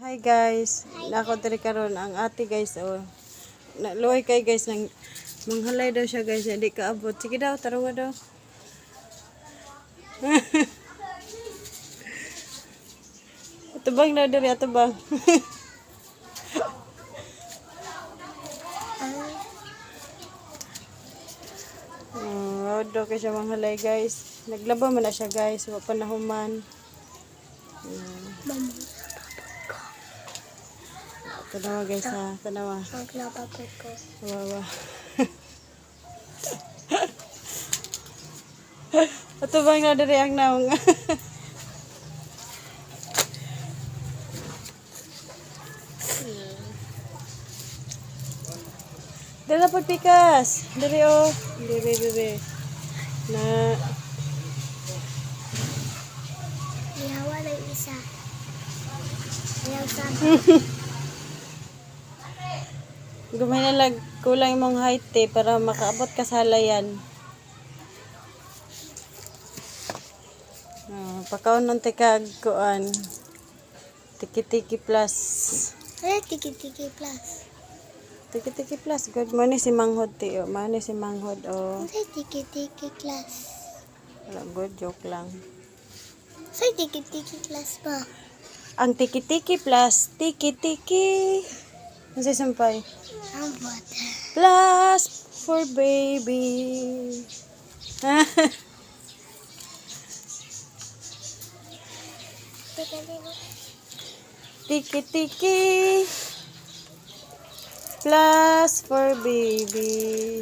Hi guys, nako diri karon ang ate guys oh. Naluoy kay guys nang manghalay daw siya guys, hindi ka abot. Sige daw, tarawa daw. Atubang daw diri, atubang. Daw kay siya manghalay guys. Naglaba man na siya guys, wa panahuman. Tanawa guys ha, tanawa. Maglaba ko. Wawa. Ato bang na diri ang naong. Dili na pagpikas. Diri oh. Diri. Na Ihawa na yung isa. Ayaw sana. gumay na lang kulang imong height para makaabot ka sa halayan. Pakaon ng tikag kuan. Tiki-tiki plus. Tiki-tiki plus. Tiki-tiki plus. Good morning si Manghod ti. Mani si Manghod oh. Tiki-tiki plus. Wala good joke lang. Tiki-tiki plus ba? Ang tiki-tiki plus tiki-tiki. Ano si Sampay? Ang bata. Plus for baby. Tiki-tiki plus for baby.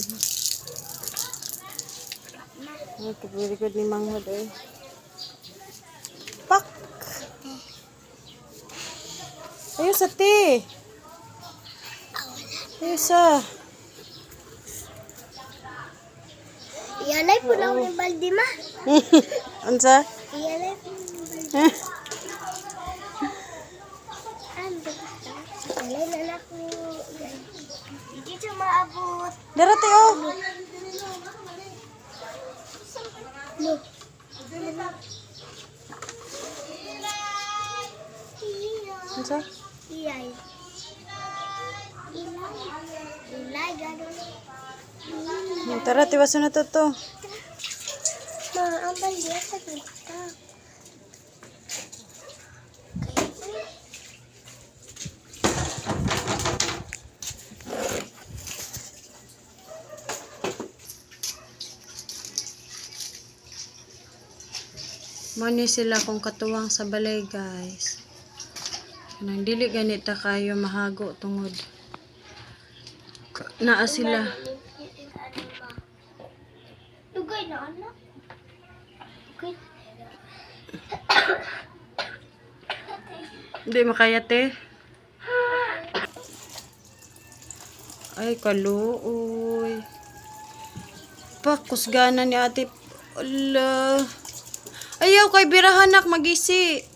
Okay, very good ni Manghod eh. Pak! Ayos ate! Ayos ah! Iyalay po lang ng baldi ma. Ansa? Iyalay po ng baldi. Iyalay na ako. Hindi siya maabot. Darate oh! Look. Ansa? Iyay. Ilay, gano'n. Tara, tiwaso na to. Ma, ang baldi at kita. Mani sila kung katuwang sa balay guys. Nang dili ganita kayo mahago tungod. Naa sila. Tugay na anak. Okay. Hindi makayate. Ay kaluoy. Kusgana ni ate. Ala. Ayaw kay birahanak magisi.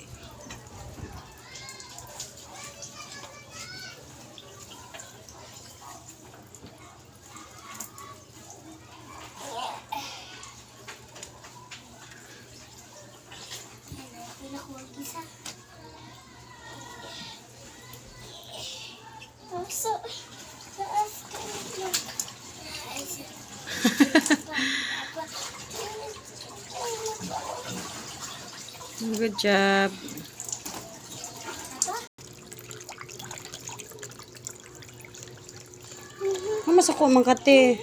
Good job. Mas ako mangkate.